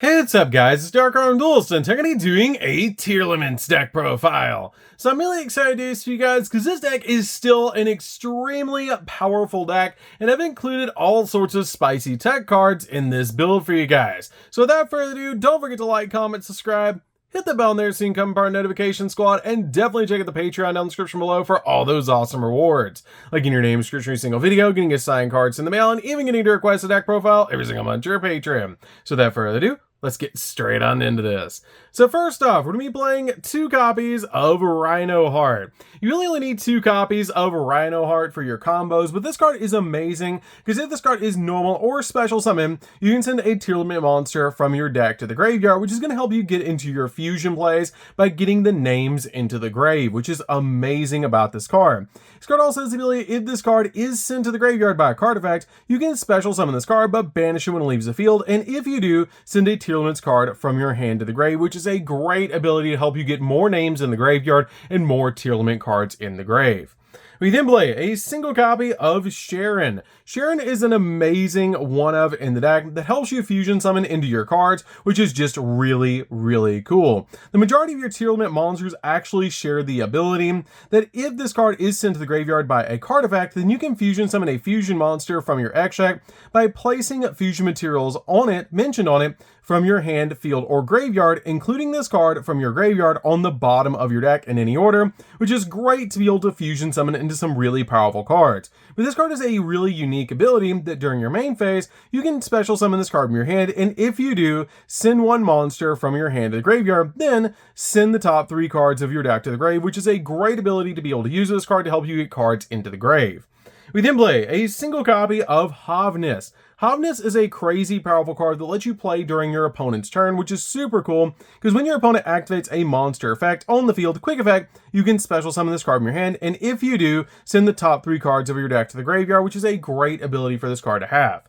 Hey, what's up guys, it's DarkArmedDuelist and today I'm doing a Tearlament deck profile. So I'm really excited to do this for you guys because this deck is still an extremely powerful deck and I've included all sorts of spicy tech cards in this build for you guys. So without further ado, don't forget to like, comment, subscribe, hit the bell in there so you can become part of the notification squad, and definitely check out the Patreon down in the description below for all those awesome rewards. Like getting your name description every single video, getting a signed cards in the mail, and even getting to request a deck profile every single month to your Patreon. So without further ado, let's get straight on into this. So first off, we're going to be playing 2 copies of Rhino Heart. You really only need 2 copies of Rhino Heart for your combos, but this card is amazing because if this card is normal or special summon, you can send a Tearlament monster from your deck to the graveyard, which is going to help you get into your fusion plays by getting the names into the grave, which is amazing about this card. This card also has the ability, if this card is sent to the graveyard by a card effect, you can special summon this card but banish it when it leaves the field, and if you do, send a Tearlament's card from your hand to the grave, which is a great ability to help you get more names in the graveyard and more Tearlament cards in the grave. We then play a single copy of Sharon. Sharon is an amazing one-of in the deck that helps you fusion summon into your cards, which is just really, really cool. The majority of your Tearlament monsters actually share the ability that if this card is sent to the graveyard by a card effect, then you can fusion summon a fusion monster from your X deck by placing fusion materials on it, mentioned on it, from your hand, field, or graveyard, including this card from your graveyard on the bottom of your deck in any order, which is great to be able to fusion summon into some really powerful cards. But this card is a really unique ability that during your main phase, you can special summon this card from your hand, and if you do, send 1 monster from your hand to the graveyard, then send the top 3 cards of your deck to the grave, which is a great ability to be able to use this card to help you get cards into the grave. We then play a single copy of Havnis. Havnis is a crazy powerful card that lets you play during your opponent's turn, which is super cool because when your opponent activates a monster effect on the field, quick effect, you can special summon this card from your hand, and if you do, send the top 3 cards of your deck to the graveyard, which is a great ability for this card to have.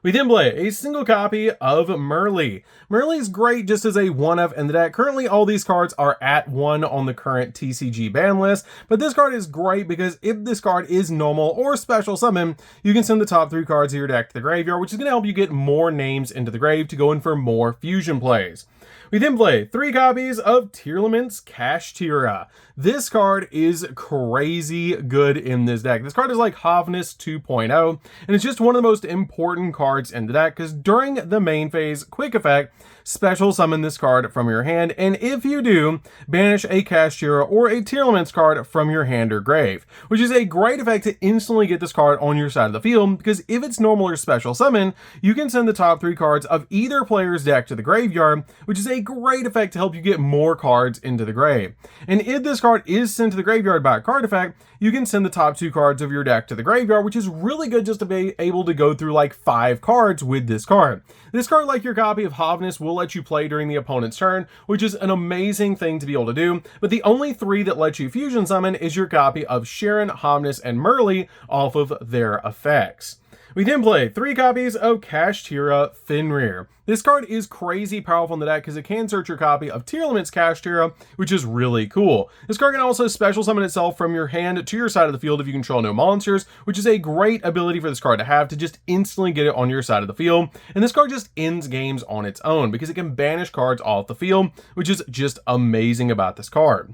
We then play a single copy of Meli. Meli is great just as a one-of in the deck. Currently, all these cards are at 1 on the current TCG ban list, but this card is great because if this card is normal or special summon, you can send the top 3 cards of your deck to the graveyard, which is going to help you get more names into the grave to go in for more fusion plays. We then play 3 copies of Tearlament's Kashtira. This card is crazy good in this deck. This card is like Havnis 2.0, and it's just one of the most important cards in the deck because during the main phase, quick effect, special summon this card from your hand, and if you do, banish a Kashtira or a Tearlament's card from your hand or grave, which is a great effect to instantly get this card on your side of the field because if it's normal or special summon, you can send the top 3 cards of either player's deck to the graveyard, which is a great effect to help you get more cards into the grave. And if this card is sent to the graveyard by a card effect, you can send the top 2 cards of your deck to the graveyard, which is really good just to be able to go through like 5 cards with this card. This card, like your copy of Havnis, will let you play during the opponent's turn, which is an amazing thing to be able to do, but the only 3 that let you fusion summon is your copy of Sharon, Havnis, and Meli off of their effects. We then play 3 copies of Kashtira Fenrir. This card is crazy powerful in the deck because it can search your copy of Tearlament's Kashtira, which is really cool. This card can also special summon itself from your hand to your side of the field if you control no monsters, which is a great ability for this card to have to just instantly get it on your side of the field. And this card just ends games on its own because it can banish cards off the field, which is just amazing about this card.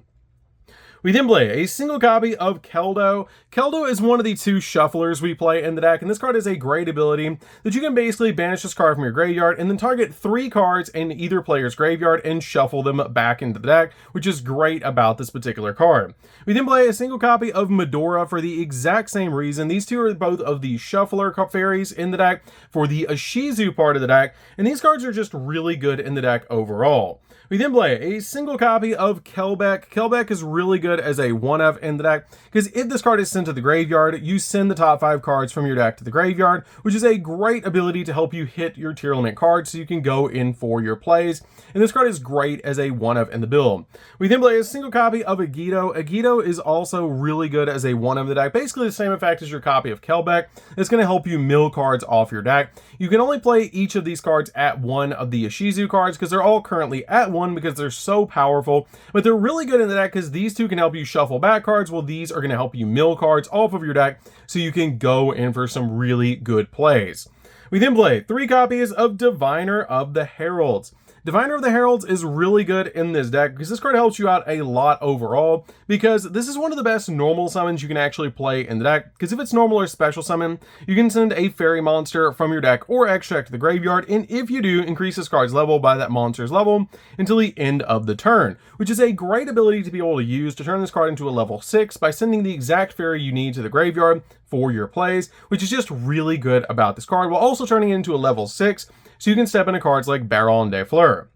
We then play a single copy of Keldo. Keldo is one of the 2 shufflers we play in the deck, and this card is a great ability that you can basically banish this card from your graveyard and then target 3 cards in either player's graveyard and shuffle them back into the deck, which is great about this particular card. We then play a single copy of Medora for the exact same reason. These 2 are both of the shuffler fairies in the deck for the Ishizu part of the deck, and these cards are just really good in the deck overall. We then play a single copy of Kelbeck. Kelbeck is really good as a one-of in the deck because if this card is sent to the graveyard, you send the top 5 cards from your deck to the graveyard, which is a great ability to help you hit your Tearlament cards so you can go in for your plays. And this card is great as a one-of in the build. We then play a single copy of Yugioh. Yugioh is also really good as a one-of the deck, basically the same effect as your copy of Kelbeck. It's going to help you mill cards off your deck. You can only play each of these cards at 1 of the Ishizu cards because they're all currently at 1 because they're so powerful, but they're really good in the deck because these 2 can help you shuffle back cards, while these are going to help you mill cards off of your deck so you can go in for some really good plays. We then play 3 copies of Diviner of the Heralds. Diviner of the Heralds is really good in this deck because this card helps you out a lot overall, because this is one of the best normal summons you can actually play in the deck, because if it's normal or special summon, you can send a fairy monster from your deck or extract to the graveyard, and if you do, increase this card's level by that monster's level until the end of the turn, which is a great ability to be able to use to turn this card into a level 6 by sending the exact fairy you need to the graveyard for your plays, which is just really good about this card, while also turning it into a level 6, so you can step into cards like Baron de Fleur.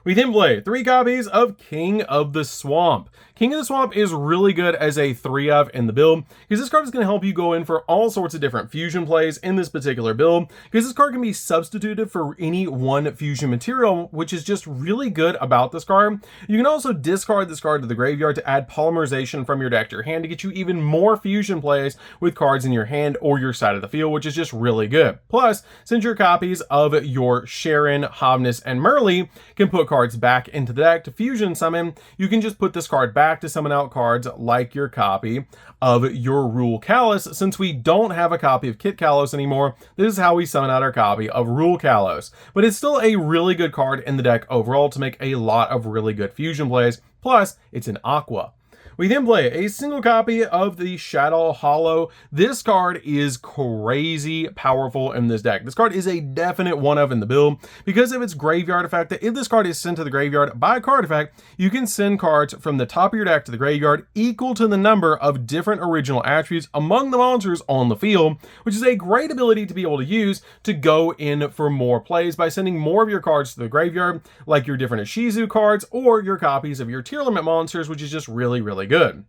We then play 3 copies of King of the Swamp. King of the Swamp is really good as a 3-of in the build, because this card is going to help you go in for all sorts of different fusion plays in this particular build, because this card can be substituted for any one fusion material, which is just really good about this card. You can also discard this card to the graveyard to add polymerization from your deck to your hand to get you even more fusion plays with cards in your hand or your side of the field, which is just really good. Plus, since your copies of your Sharon, Hovness, and Merle can put cards back into the deck to fusion summon, you can just put this card back to summon out cards like your copy of your Rule Kalos. Since we don't have a copy of Kit Kalos anymore, this is how we summon out our copy of Rule Kalos. But it's still a really good card in the deck overall to make a lot of really good fusion plays, plus it's an aqua. We then play a single copy of the Shadow Hollow. This card is crazy powerful in this deck. This card is a definite 1-of in the build because of its graveyard effect, that if this card is sent to the graveyard by a card effect, you can send cards from the top of your deck to the graveyard equal to the number of different original attributes among the monsters on the field, which is a great ability to be able to use to go in for more plays by sending more of your cards to the graveyard, like your different Ishizu cards or your copies of your Tearlament monsters, which is just really good.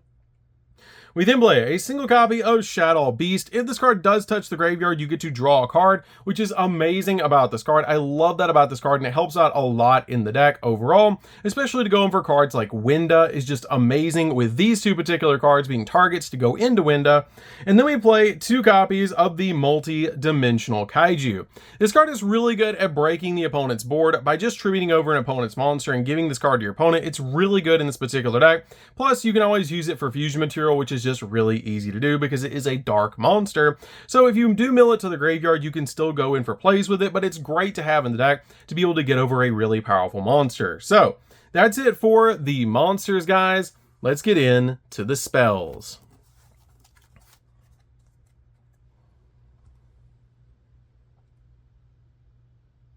We then play a single copy of Shadow Beast. If this card does touch the graveyard, you get to draw a card, which is amazing about this card. I love that about this card, and it helps out a lot in the deck overall, especially to go in for cards like Winda is just amazing, with these 2 particular cards being targets to go into Winda. And then we play 2 copies of the Multi-Dimensional Kaiju. This card is really good at breaking the opponent's board by just tributing over an opponent's monster and giving this card to your opponent. It's really good in this particular deck. Plus, you can always use it for fusion material, which is just really easy to do because it is a dark monster. So if you do mill it to the graveyard, you can still go in for plays with it, but it's great to have in the deck to be able to get over a really powerful monster. So that's it for the monsters, guys. Let's get into the spells.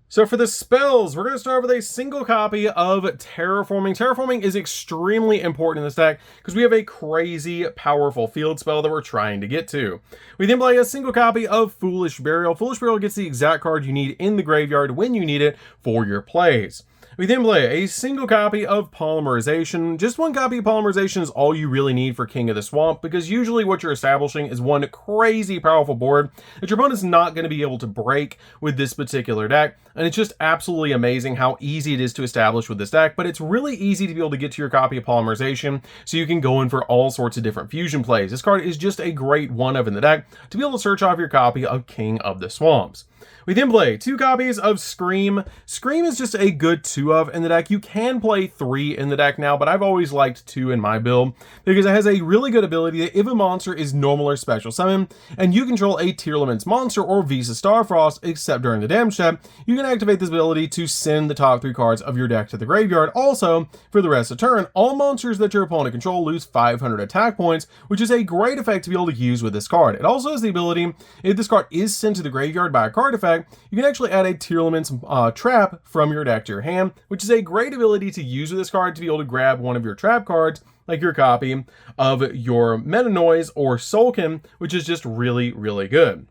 So for the spells, we're going to start with a single copy of Terraforming. Terraforming is extremely important in this deck because we have a crazy powerful field spell that we're trying to get to. We then play a single copy of Foolish Burial. Foolish Burial gets the exact card you need in the graveyard when you need it for your plays. We then play a single copy of Polymerization. Just 1 copy of Polymerization is all you really need for King of the Swamp, because usually what you're establishing is one crazy powerful board that your opponent's not going to be able to break with this particular deck. And it's just absolutely amazing how easy it is to establish with this deck, but it's really easy to be able to get to your copy of Polymerization so you can go in for all sorts of different fusion plays. This card is just a great 1-of in the deck to be able to search off your copy of King of the Swamps. We then play 2 copies of Scream. Scream is just a good 2-of in the deck. You can play 3 in the deck now, but I've always liked 2 in my build because it has a really good ability that if a monster is normal or special summon and you control a Tearlament's monster or Visa Starfrost, except during the damage step, you can activate this ability to send the top 3 cards of your deck to the graveyard. Also, for the rest of the turn, all monsters that your opponent control lose 500 attack points, which is a great effect to be able to use with this card. It also has the ability, if this card is sent to the graveyard by a card effect, you can actually add a Tearlament's trap from your deck to your hand, which is a great ability to use with this card to be able to grab one of your trap cards, like your copy of your Meta Noise or Sulkin, which is just really good.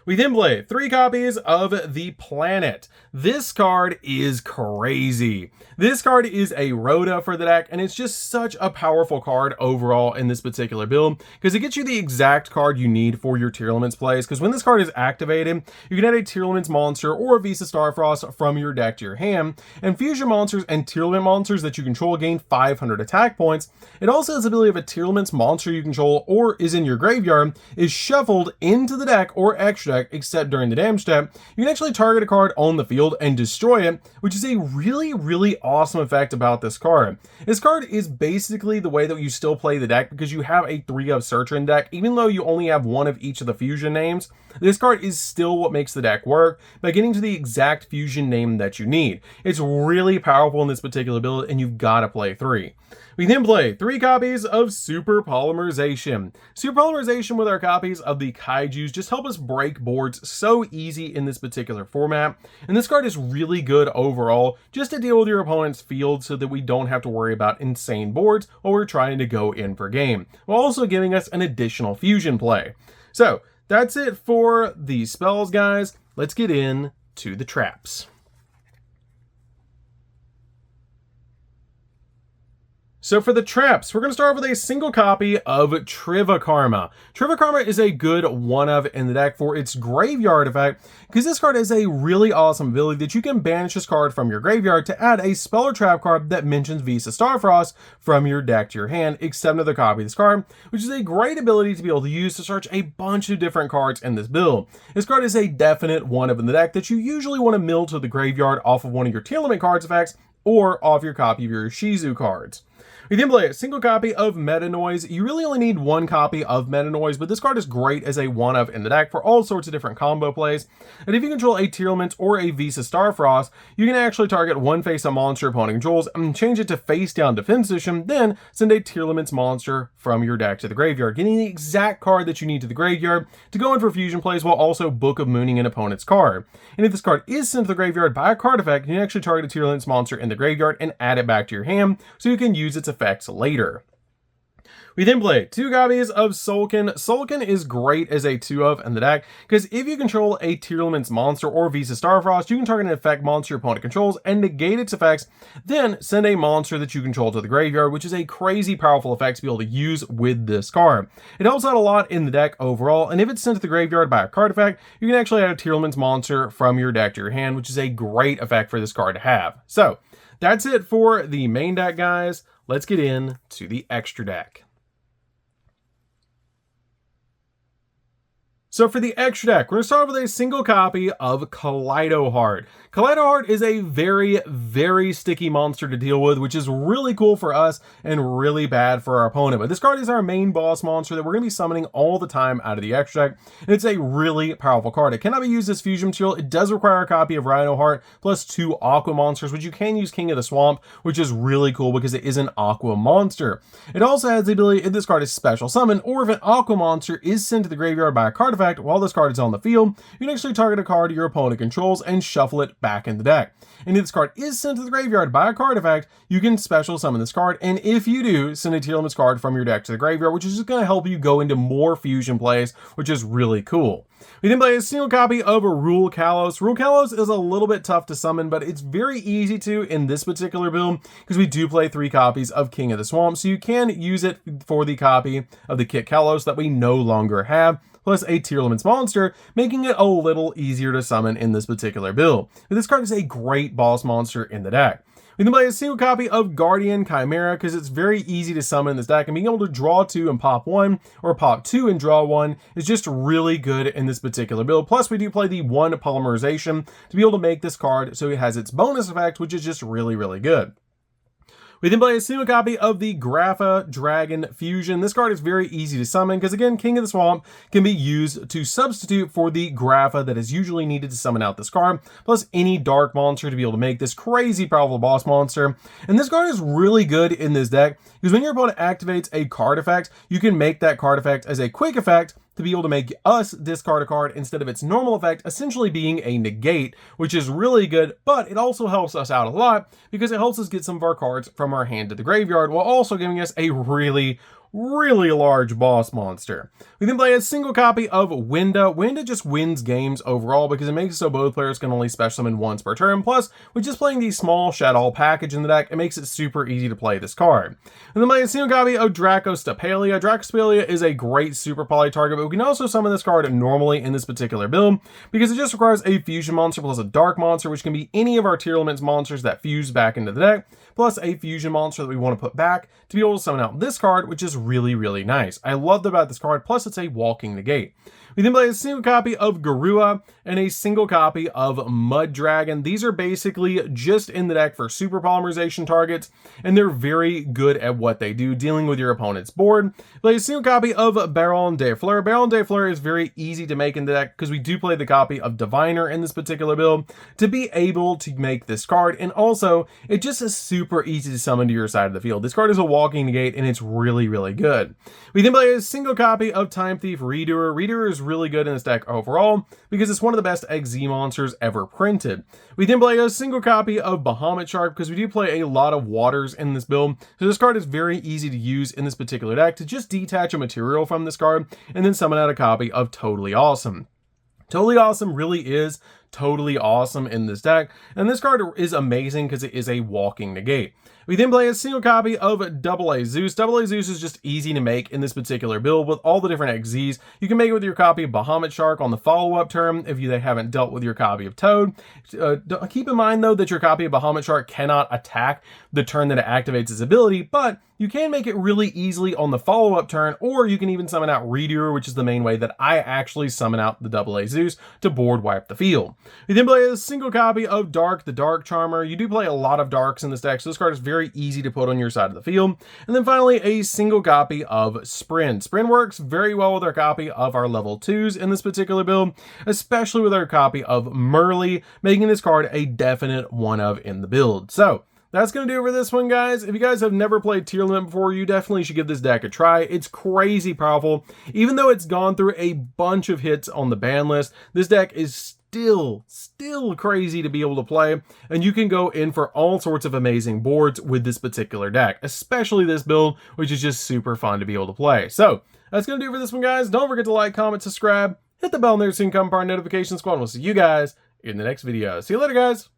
We then play 3 copies of The Planet. This card is crazy. This card is a Rhoda for the deck, and it's just such a powerful card overall in this particular build, because it gets you the exact card you need for your Tearlament's plays, because when this card is activated, you can add a Tearlament's monster or a Visa Starfrost from your deck to your hand, and fusion monsters and Tearlament monsters that you control gain 500 attack points. It also has the ability of a Tearlament's monster you control or is in your graveyard is shuffled into the deck or extra check, except during the damage step, you can actually target a card on the field and destroy it, which is a really awesome effect about this card. This card is basically the way that you still play the deck because you have a 3 of Searcher in deck. Even though you only have 1 of each of the fusion names, this card is still what makes the deck work by getting to the exact fusion name that you need. It's really powerful in this particular build, and you've got to play 3. We then play 3 copies of Super Polymerization. Super Polymerization with our copies of the Kaijus just help us break boards so easy in this particular format. And this card is really good overall just to deal with your opponent's field so that we don't have to worry about insane boards while we're trying to go in for game, while also giving us an additional fusion play. So that's it for the spells, guys. Let's get in to the traps. So for the traps, we're going to start with a single copy of Trivikarma. Trivikarma is a good one-of in the deck for its graveyard effect, because this card is a really awesome ability that you can banish this card from your graveyard to add a spell or trap card that mentions Visa Starfrost from your deck to your hand, except another copy of this card, which is a great ability to be able to use to search a bunch of different cards in this build. This card is a definite one-of in the deck that you usually want to mill to the graveyard off of one of your Tearlament cards effects or off your copy of your Shizu cards. We then play a single copy of Meta Noise. You really only need 1 copy of Meta Noise, but this card is great as a one-of in the deck for all sorts of different combo plays. And if you control a Tearlament or a Visa Starfrost, you can actually target one face-up monster opponent controls and change it to face-down defense position, then send a Tearlament's monster from your deck to the graveyard, getting the exact card that you need to the graveyard to go in for fusion plays while also Book of Mooning an opponent's card. And if this card is sent to the graveyard by a card effect, you can actually target a Tearlament's monster in the graveyard and add it back to your hand so you can use its effects later. We then play 2 copies of Sulkin. Sulkin is great as a 2-of in the deck, because if you control a Tearlament's monster or Visa Starfrost, you can target an effect monster your opponent controls and negate its effects, then send a monster that you control to the graveyard, which is a crazy powerful effect to be able to use with this card. It helps out a lot in the deck overall, and if it's sent to the graveyard by a card effect, you can actually add a Tearlament's monster from your deck to your hand, which is a great effect for this card to have. So that's it for the main deck, guys. Let's get in to the extra deck. So for the extra deck, we're going to start with a single copy of Kaleido Heart. Kaleido Heart is a very sticky monster to deal with, which is really cool for us and really bad for our opponent. But this card is our main boss monster that we're going to be summoning all the time out of the extra deck, and it's a really powerful card. It cannot be used as fusion material. It does require a copy of Rhino Heart plus 2 Aqua monsters, which you can use King of the Swamp, which is really cool because it is an Aqua monster. It also has the ability, if this card is special summon, or if an Aqua monster is sent to the graveyard by a card effect while this card is on the field, you can actually target a card your opponent controls and shuffle it back in the deck. And if this card is sent to the graveyard by a card effect, you can special summon this card, and if you do, send a Tearlament's card from your deck to the graveyard, which is just going to help you go into more fusion plays, which is really cool. We then play a single copy of Rule Kalos. Rule Kalos is a little bit tough to summon, but it's very easy to in this particular build, because we do play 3 copies of King of the Swamp, so you can use it for the copy of the Kit Kalos that we no longer have, plus a Tearlament's monster, making it a little easier to summon in this particular build. But this card is a great boss monster in the deck. We can play a single copy of Guardian Chimera because it's very easy to summon in this deck, and being able to draw 2 and pop 1, or pop 2 and draw 1 is just really good in this particular build. Plus, we do play the 1 Polymerization to be able to make this card so it has its bonus effect, which is just really good. We then play a single copy of the Grapha Dragon Fusion. This card is very easy to summon because, again, King of the Swamp can be used to substitute for the Grapha that is usually needed to summon out this card, plus any dark monster to be able to make this crazy powerful boss monster. And this card is really good in this deck because when your opponent activates a card effect, you can make that card effect as a quick effect to be able to make us discard a card instead of its normal effect essentially being a negate, which is really good, but it also helps us out a lot because it helps us get some of our cards from our hand to the graveyard while also giving us a really large boss monster. We then play a single copy of Winda. Winda just wins games overall because it makes it so both players can only special summon once per turn. Plus, with just playing the small Shadow package in the deck, it makes it super easy to play this card. And then play a single copy of Dracostapelia. Dracostapelia is a great super poly target, but we can also summon this card normally in this particular build because it just requires a fusion monster plus a dark monster, which can be any of our Tearlament's monsters that fuse back into the deck, plus a fusion monster that we want to put back to be able to summon out this card, which is really nice. I love about this card, plus it's a walking negate. We then play a single copy of Garua and a single copy of Mud Dragon. These are basically just in the deck for super polymerization targets, and they're very good at what they do, dealing with your opponent's board. Play a single copy of Baron de Fleur. Baron de Fleur is very easy to make in the deck because we do play the copy of Diviner in this particular build to be able to make this card, and also it just is super easy to summon to your side of the field. This card is a walking negate, and it's really, really good. We then play a single copy of Time Thief Redoer. Redoer is really good in this deck overall because it's one of the best XZ monsters ever printed. We then play a single copy of Bahamut Shark because we do play a lot of waters in this build, so this card is very easy to use in this particular deck to just detach a material from this card and then summon out a copy of Totally Awesome. Totally Awesome really is totally awesome in this deck, and this card is amazing because it is a walking negate. We then play a single copy of Double A Zeus. Double A Zeus is just easy to make in this particular build with all the different XZs. You can make it with your copy of Bahamut Shark on the follow-up turn if they haven't dealt with your copy of Toad. Keep in mind, though, that your copy of Bahamut Shark cannot attack the turn that it activates its ability, but you can make it really easily on the follow-up turn, or you can even summon out Redoer, which is the main way that I actually summon out the Double A Zeus to board wipe the field. We then play a single copy of Dark, the Dark Charmer. You do play a lot of Darks in this deck, so this card is very easy to put on your side of the field. And then finally, a single copy of Sprin. Sprin works very well with our copy of our level 2s in this particular build, especially with our copy of Merly, making this card a definite one of in the build. So that's going to do it for this one, guys. If you guys have never played Tearlament before, you definitely should give this deck a try. It's crazy powerful. Even though it's gone through a bunch of hits on the ban list, this deck is still crazy to be able to play, and you can go in for all sorts of amazing boards with this particular deck, especially this build, which is just super fun to be able to play. So that's going to do it for this one, guys. Don't forget to like, comment, subscribe, hit the bell there so you can come part of our notification squad, and we'll see you guys in the next video. See you later, guys.